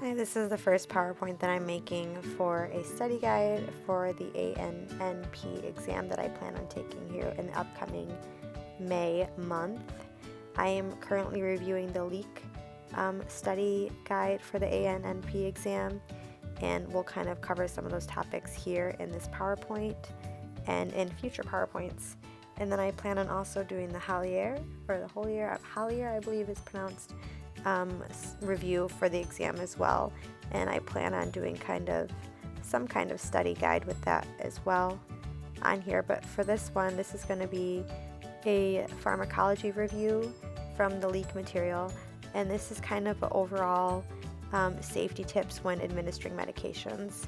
Hi, this is the first PowerPoint that I'm making for a study guide for the ANNP exam that I plan on taking here in the upcoming May month. I am currently reviewing the Leik study guide for the ANNP exam, and we'll kind of cover some of those topics here in this PowerPoint and in future PowerPoints. And then I plan on also doing the Holier, or the Holier, I believe is pronounced, review for the exam as well. And I plan on doing some kind of study guide with that as well on here. But for this one, this is going to be a pharmacology review from the Leik material. And this is kind of overall safety tips when administering medications.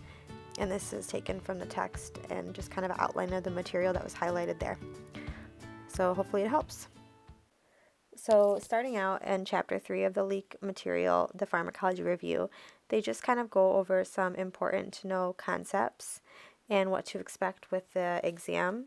And this is taken from the text and just kind of an outline of the material that was highlighted there. So hopefully it helps. So starting out in Chapter 3 of the Leik material, the Pharmacology Review, they just kind of go over some important to know concepts and what to expect with the exam.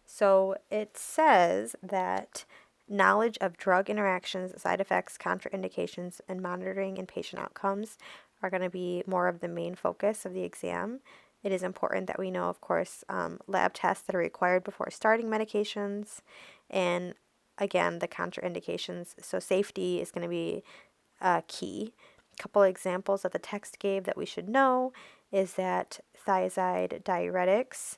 So it says that knowledge of drug interactions, side effects, contraindications, and monitoring and patient outcomes are going to be more of the main focus of the exam. It is important that we know, of course, lab tests that are required before starting medications, and again, the contraindications. So safety is going to be key. A couple examples that the text gave that we should know is that thiazide diuretics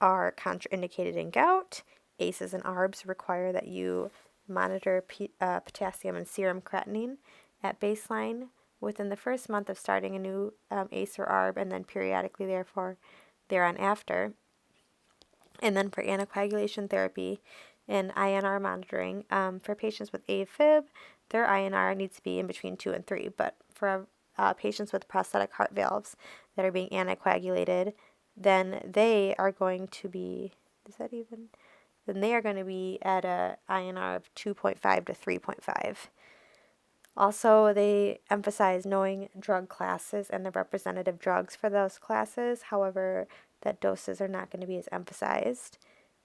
are contraindicated in gout. ACEs and ARBs require that you monitor potassium and serum creatinine at baseline within the first month of starting a new ACE or ARB, and then periodically thereon after. And then for anticoagulation therapy and INR monitoring, for patients with AFib, their INR needs to be in between 2 and 3. But for patients with prosthetic heart valves that are being anticoagulated, then they are going to be, then they are going to be at a INR of 2.5 to 3.5. Also, they emphasize knowing drug classes and the representative drugs for those classes. However, that doses are not going to be as emphasized.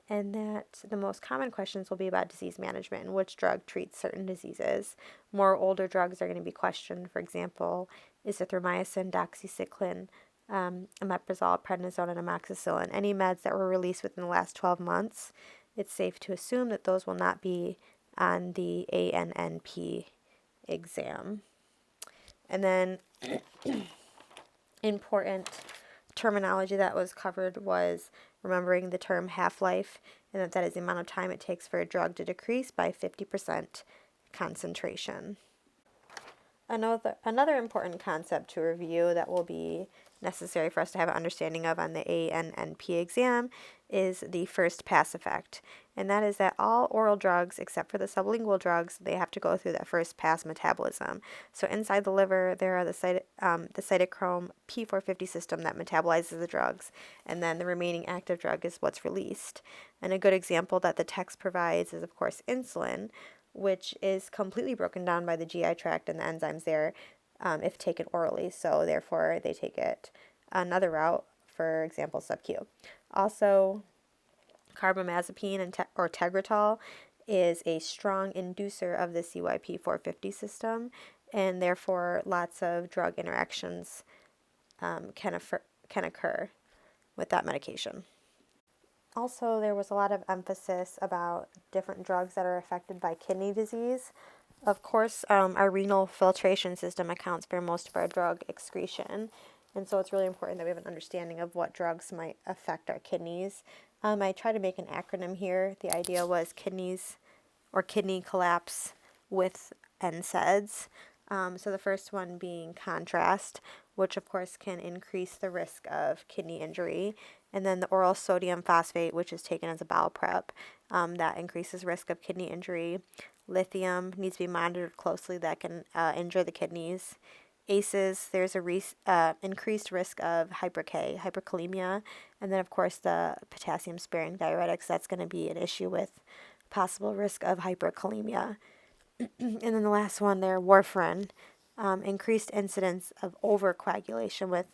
And that the most common questions will be about disease management and which drug treats certain diseases. More older drugs are going to be questioned. For example, azithromycin, doxycycline, omeprazole, prednisone, and amoxicillin. Any meds that were released within the last 12 months, it's safe to assume that those will not be on the ANNP exam. And then important terminology that was covered was remembering the term half-life, and that is the amount of time it takes for a drug to decrease by 50% concentration. Another important concept to review that will be necessary for us to have an understanding of on the ANNP exam is the first pass effect. And that is that all oral drugs, except for the sublingual drugs, they have to go through that first pass metabolism. So inside the liver, there are the cytochrome P450 system that metabolizes the drugs, and then the remaining active drug is what's released. And a good example that the text provides is, of course, insulin, which is completely broken down by the GI tract and the enzymes there if taken orally. So therefore, they take it another route, for example, sub-Q. Also, carbamazepine or Tegretol is a strong inducer of the CYP450 system, and therefore lots of drug interactions can occur with that medication. Also, there was a lot of emphasis about different drugs that are affected by kidney disease. Of course, our renal filtration system accounts for most of our drug excretion, and so it's really important that we have an understanding of what drugs might affect our kidneys. I try to make an acronym here. The idea was kidneys or kidney collapse with NSAIDs. So the first one being contrast, which of course can increase the risk of kidney injury. And then the oral sodium phosphate, which is taken as a bowel prep, that increases risk of kidney injury. Lithium needs to be monitored closely, that can injure the kidneys. ACEs, there's a increased risk of hyperkalemia. And then, of course, the potassium-sparing diuretics, that's going to be an issue with possible risk of hyperkalemia. And then the last one there, warfarin, increased incidence of overcoagulation with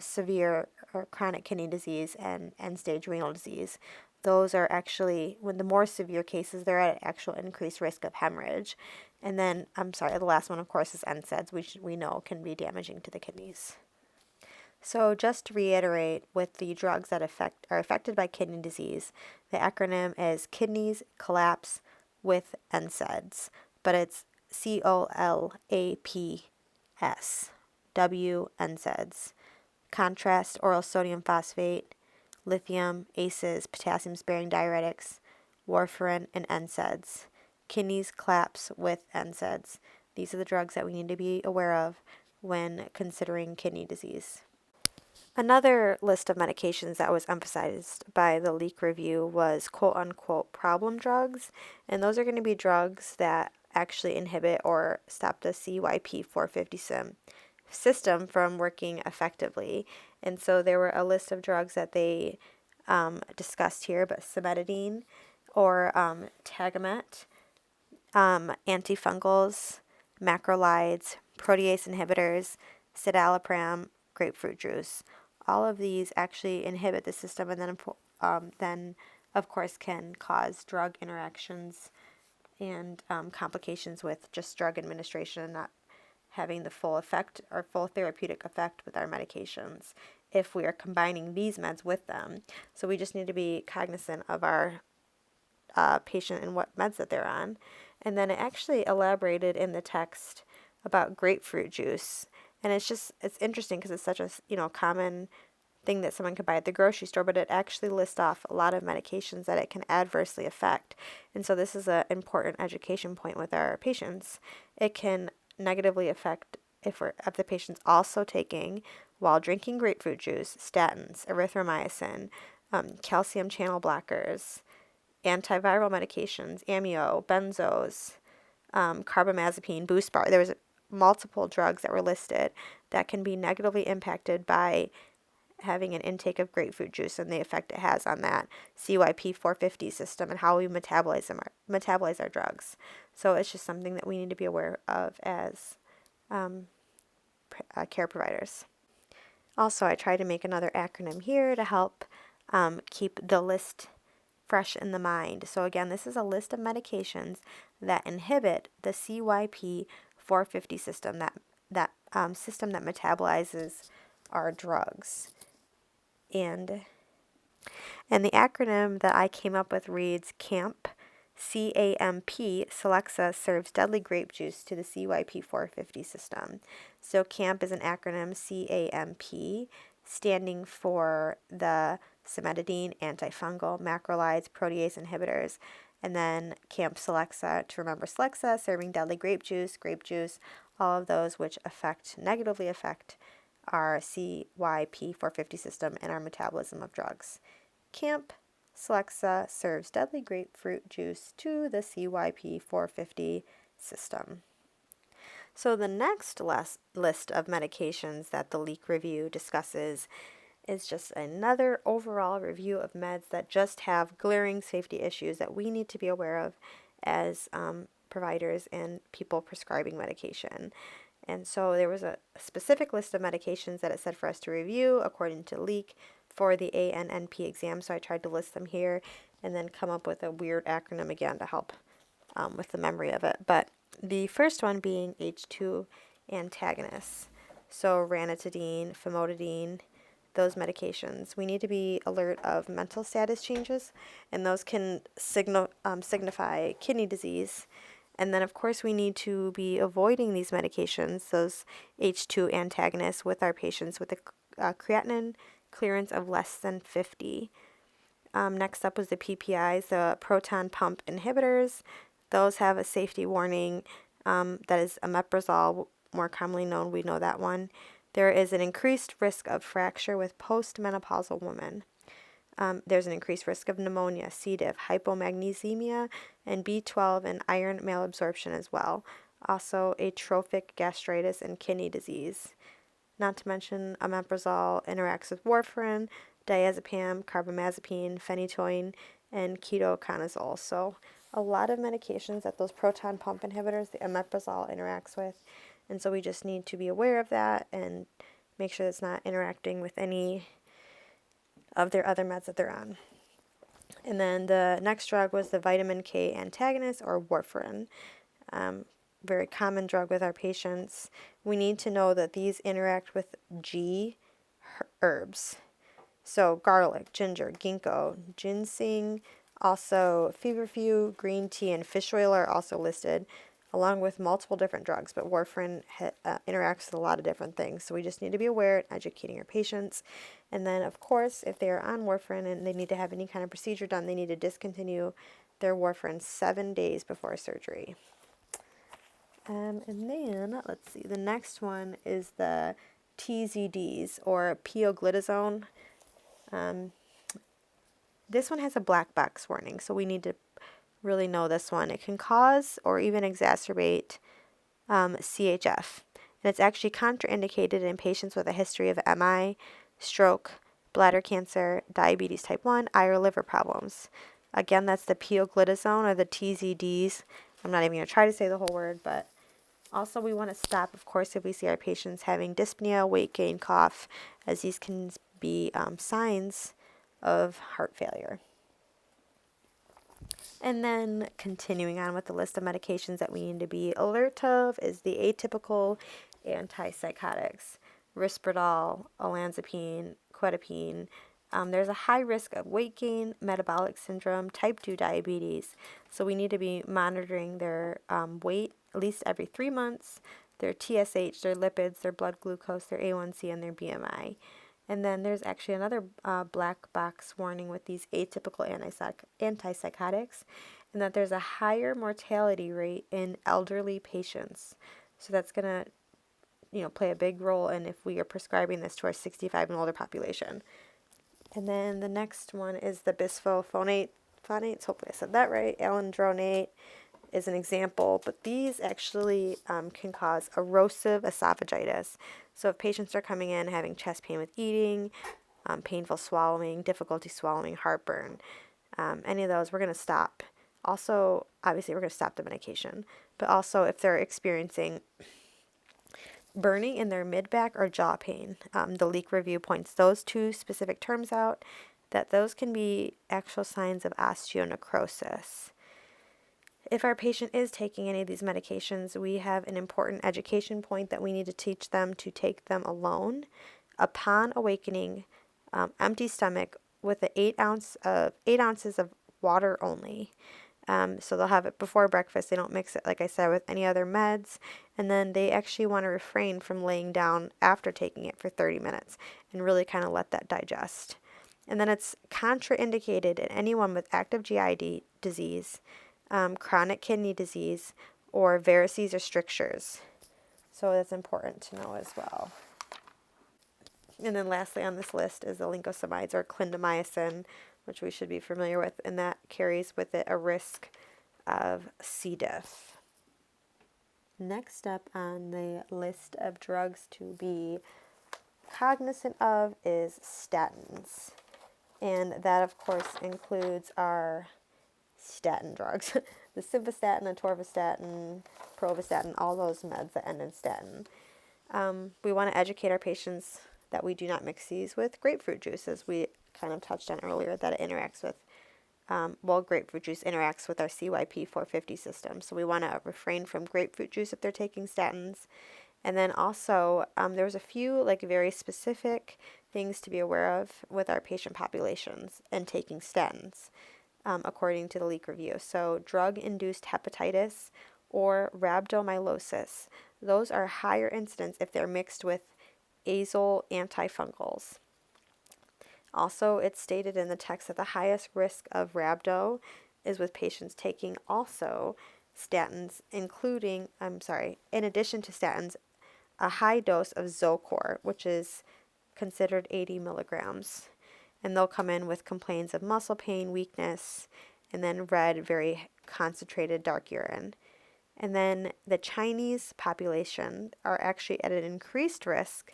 severe or chronic kidney disease and end-stage renal disease. those are actually, when the more severe cases, they're at actual increased risk of hemorrhage. And then, the last one, of course, is NSAIDs, which we know can be damaging to the kidneys. So just to reiterate, with the drugs that are affected by kidney disease, the acronym is kidneys collapse with NSAIDs, but it's COLAPS, W NSAIDs. Contrast oral sodium phosphate, lithium, ACEs, potassium-sparing diuretics, warfarin, and NSAIDs. Kidneys collapse with NSAIDs. These are the drugs that we need to be aware of when considering kidney disease. Another list of medications that was emphasized by the Leik review was quote-unquote problem drugs, and those are going to be drugs that actually inhibit or stop the CYP450 system from working effectively. And so there were a list of drugs that they discussed here, but cimetidine or Tagamet, antifungals, macrolides, protease inhibitors, citalopram, grapefruit juice. All of these actually inhibit the system, and then of course can cause drug interactions and complications with just drug administration and not having the full effect or full therapeutic effect with our medications if we are combining these meds with them. So we just need to be cognizant of our patient and what meds that they're on. And then it actually elaborated in the text about grapefruit juice. And it's interesting because it's such a common thing that someone could buy at the grocery store, but it actually lists off a lot of medications that it can adversely affect. And so this is an important education point with our patients. It can negatively affect if the patient's also taking, while drinking grapefruit juice, statins, erythromycin, calcium channel blockers, antiviral medications, amio, benzos, carbamazepine, Boost Bar. There was multiple drugs that were listed that can be negatively impacted by having an intake of grapefruit juice and the effect it has on that CYP450 system and how we metabolize our drugs. So it's just something that we need to be aware of as care providers. Also, I tried to make another acronym here to help keep the list fresh in the mind. So again, this is a list of medications that inhibit the CYP450 system, that system that metabolizes our drugs. And the acronym that I came up with reads CAMP. CAMP, Celexa serves deadly grape juice to the CYP450 system. So CAMP is an acronym, CAMP, standing for the cimetidine, antifungal, macrolides, protease inhibitors, and then CAMP Celexa, to remember Celexa, serving deadly grape juice, all of those which negatively affect our CYP450 system and our metabolism of drugs. CAMP Celexa serves deadly grapefruit juice to the CYP450 system. So the next list of medications that the Leik review discusses is just another overall review of meds that just have glaring safety issues that we need to be aware of as providers and people prescribing medication. And so there was a specific list of medications that it said for us to review according to Leik for the ANNP exam. So I tried to list them here and then come up with a weird acronym again to help with the memory of it. But the first one being H2 antagonists. So ranitidine, famotidine, those medications. We need to be alert of mental status changes, and those can signify kidney disease. And then, of course, we need to be avoiding these medications, those H2 antagonists, with our patients with a creatinine clearance of less than 50. Next up was the PPIs, the proton pump inhibitors. Those have a safety warning that is omeprazole, more commonly known. We know that one. There is an increased risk of fracture with postmenopausal women. There's an increased risk of pneumonia, C. diff, hypomagnesemia, and B12 and iron malabsorption as well. Also, atrophic gastritis and kidney disease. Not to mention, omeprazole interacts with warfarin, diazepam, carbamazepine, phenytoin, and ketoconazole. So a lot of medications that those proton pump inhibitors, the omeprazole, interacts with. And so we just need to be aware of that and make sure it's not interacting with any of their other meds that they're on. And then the next drug was the vitamin K antagonist, or warfarin. Very common drug with our patients. We need to know that these interact with G herbs. So garlic, ginger, ginkgo, ginseng, also feverfew, green tea, and fish oil are also listed, along with multiple different drugs. But warfarin interacts with a lot of different things. So we just need to be aware and educating our patients. And then, of course, if they are on warfarin and they need to have any kind of procedure done, they need to discontinue their warfarin 7 days before surgery. And then, let's see, the next one is the TZDs, or pioglitazone. This one has a black box warning, so we need to really know this one. It can cause or even exacerbate CHF, and it's actually contraindicated in patients with a history of MI, stroke, bladder cancer, diabetes type 1, eye or liver problems. Again, that's the pioglitazone, or the TZDs. I'm not even going to try to say the whole word, but also we want to stop, of course, if we see our patients having dyspnea, weight gain, cough, as these can be signs of heart failure. And then continuing on with the list of medications that we need to be alert of is the atypical antipsychotics, Risperdal, olanzapine, quetiapine. There's a high risk of weight gain, metabolic syndrome, type 2 diabetes. So we need to be monitoring their weight at least every 3 months, their TSH, their lipids, their blood glucose, their A1C, and their BMI. And then there's actually another black box warning with these atypical antipsychotics, and that there's a higher mortality rate in elderly patients. So that's going to, play a big role in if we are prescribing this to our 65 and older population. And then the next one is the bisphosphonates. Hopefully I said that right. Alendronate is an example, but these actually can cause erosive esophagitis. So if patients are coming in having chest pain with eating, painful swallowing, difficulty swallowing, heartburn, any of those, we're going to stop. Also, obviously, we're going to stop the medication. But also, if they're experiencing burning in their mid-back or jaw pain, the Leik review points those two specific terms out, that those can be actual signs of osteonecrosis. If our patient is taking any of these medications, we have an important education point that we need to teach them to take them alone upon awakening, empty stomach, with 8 ounces of water only. So they'll have it before breakfast. They don't mix it, like I said, with any other meds. And then they actually want to refrain from laying down after taking it for 30 minutes and really kind of let that digest. And then it's contraindicated in anyone with active GI disease, chronic kidney disease, or varices or strictures. So that's important to know as well. And then lastly on this list is the lincosamides, or clindamycin, which we should be familiar with, and that carries with it a risk of C. diff. Next up on the list of drugs to be cognizant of is statins. And that, of course, includes our statin drugs. The simvastatin, atorvastatin, pravastatin, all those meds that end in statin. We want to educate our patients that we do not mix these with grapefruit juice, as we kind of touched on earlier, that it interacts with, grapefruit juice interacts with our CYP450 system. So we want to refrain from grapefruit juice if they're taking statins. And then also, there's a few very specific things to be aware of with our patient populations and taking statins, according to the Leik review. So drug-induced hepatitis or rhabdomyolysis, those are higher incidence if they're mixed with azole antifungals. Also, it's stated in the text that the highest risk of rhabdo is with patients taking also statins, in addition to statins, a high dose of Zocor, which is considered 80 milligrams. And they'll come in with complaints of muscle pain, weakness, and then red, very concentrated dark urine. And then the Chinese population are actually at an increased risk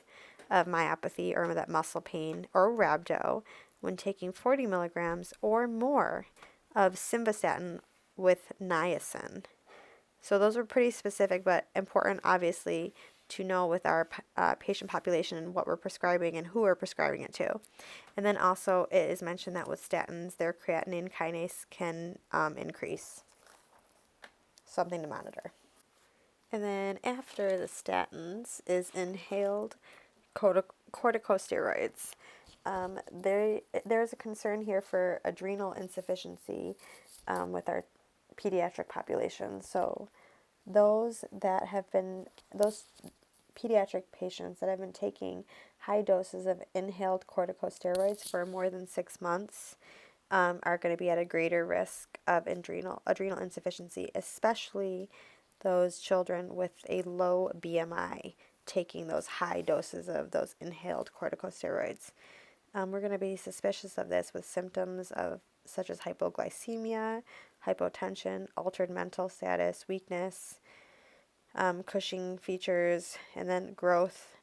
of myopathy, or that muscle pain, or rhabdo when taking 40 milligrams or more of simvastatin with niacin. So those are pretty specific but important, obviously, to know with our patient population and what we're prescribing and who we're prescribing it to. And then also it is mentioned that with statins, their creatinine kinase can increase. Something to monitor. And then after the statins is inhaled corticosteroids. There's a concern here for adrenal insufficiency with our pediatric population. So those pediatric patients that have been taking high doses of inhaled corticosteroids for more than 6 months are going to be at a greater risk of adrenal insufficiency, especially those children with a low BMI taking those high doses of those inhaled corticosteroids. We're going to be suspicious of this with symptoms of such as hypoglycemia, hypotension, altered mental status, weakness, Cushing features, and then growth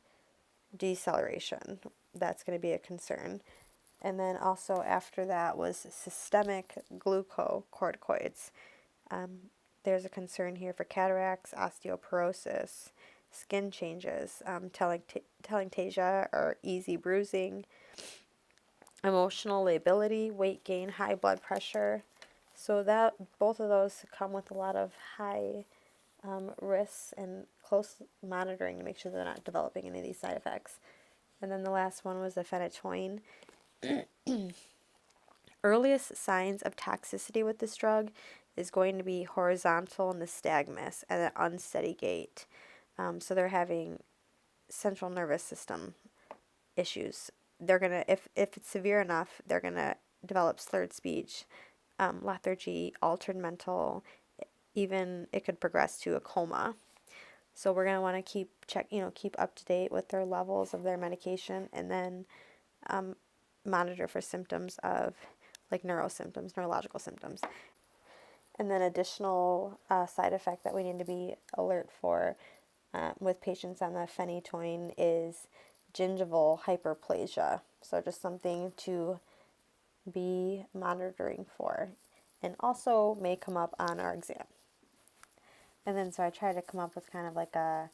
deceleration. That's going to be a concern. And then also after that was systemic glucocorticoids. There's a concern here for cataracts, osteoporosis, skin changes, telangiectasia or easy bruising, emotional lability, weight gain, high blood pressure. So that both of those come with a lot of high risks and close monitoring to make sure they're not developing any of these side effects. And then the last one was the phenytoin. Earliest signs of toxicity with this drug is going to be horizontal nystagmus and an unsteady gait. So they're having central nervous system issues. They're gonna, if it's severe enough, they're gonna develop slurred speech, lethargy, altered mental, even it could progress to a coma. So we're gonna want to keep up to date with their levels of their medication, and then monitor for symptoms of like neurological symptoms. And then additional side effect that we need to be alert for with patients on the phenytoin is gingival hyperplasia. So just something to be monitoring for, and also may come up on our exam. And then so I try to come up with kind of like a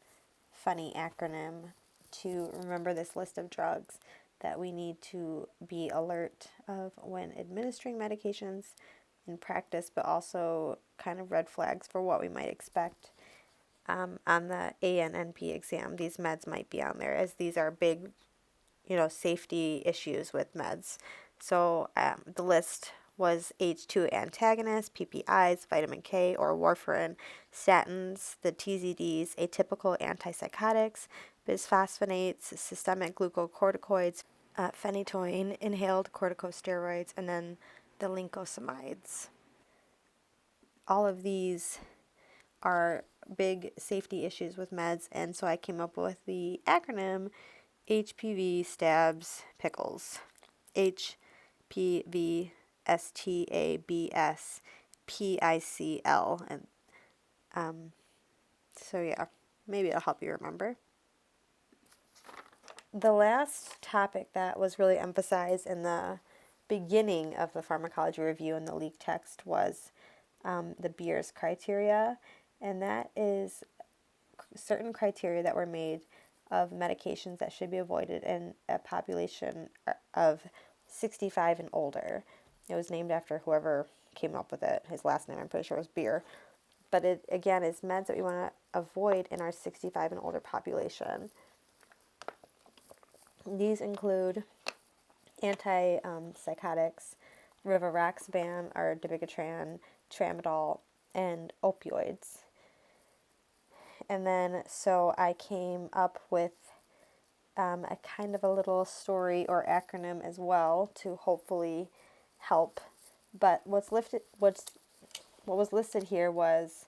funny acronym to remember this list of drugs that we need to be alert of when administering medications in practice, but also kind of red flags for what we might expect on the ANNP exam. These meds might be on there, as these are big, safety issues with meds. So the list was H2 antagonists, PPIs, vitamin K or warfarin, statins, the TZDs, atypical antipsychotics, bisphosphonates, systemic glucocorticoids, phenytoin, inhaled corticosteroids, and then the lincosamides. All of these are big safety issues with meds, and so I came up with the acronym HPV stabs pickles. HPV STABS PICL. And so yeah, maybe it'll help you remember. The last topic that was really emphasized in the beginning of the pharmacology review in the Leik text was the Beers criteria, and that is certain criteria that were made of medications that should be avoided in a population of 65 and older. It was named after whoever came up with it. His last name, I'm pretty sure, was Beer. But it, again, is meds that we want to avoid in our 65 and older population. These include antipsychotics, rivaroxaban or dabigatran, tramadol, and opioids. And then so I came up with a kind of a little story or acronym as well to hopefully help. But what was listed here was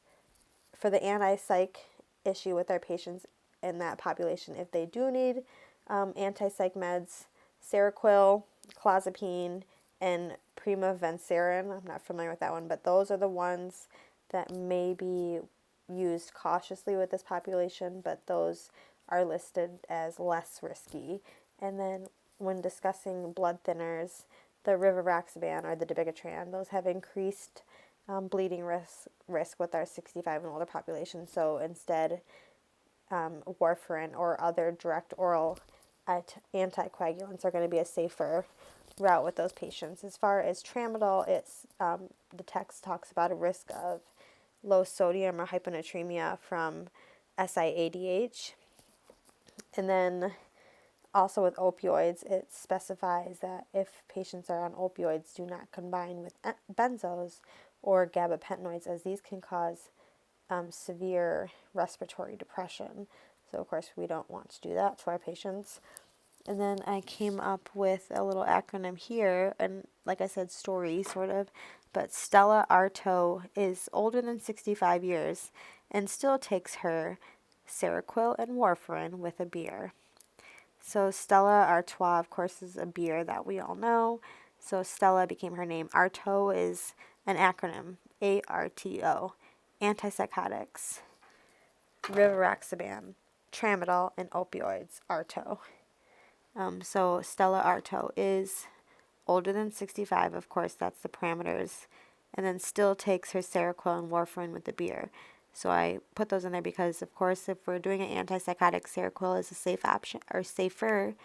for the anti-psych issue with our patients in that population. If they do need anti-psych meds, Seroquel, clozapine, and pimavanserin. I'm not familiar with that one, but those are the ones that may be used cautiously with this population, but those are listed as less risky. And then when discussing blood thinners, the rivaroxaban or the dabigatran, those have increased bleeding risk with our 65 and older population. So instead, warfarin or other direct oral anticoagulants are going to be a safer route with those patients. As far as tramadol, it's the text talks about a risk of low sodium or hyponatremia from SIADH. And then also with opioids, it specifies that if patients are on opioids, do not combine with benzos or gabapentinoids, as these can cause severe respiratory depression. So, of course, we don't want to do that to our patients. And then I came up with a little acronym here, and like I said, story sort of, but Stella Artois is older than 65 years and still takes her Seroquel and warfarin with a beer. So Stella Artois, of course, is a beer that we all know. So Stella became her name. Artois is an acronym, ARTO, antipsychotics, rivaroxaban, tramadol, and opioids, Arto. So Stella Artois is older than 65, of course, that's the parameters, and then still takes her Seroquel and warfarin with the beer. So I put those in there because, of course, if we're doing an antipsychotic, Seroquel is a safe option, or safer,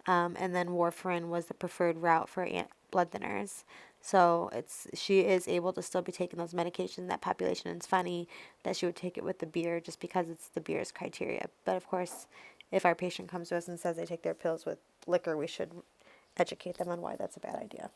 and then warfarin was the preferred route for blood thinners. So she is able to still be taking those medications in that population. And it's funny that she would take it with the beer just because it's the beer's criteria. But of course, if our patient comes to us and says they take their pills with liquor, we should educate them on why that's a bad idea.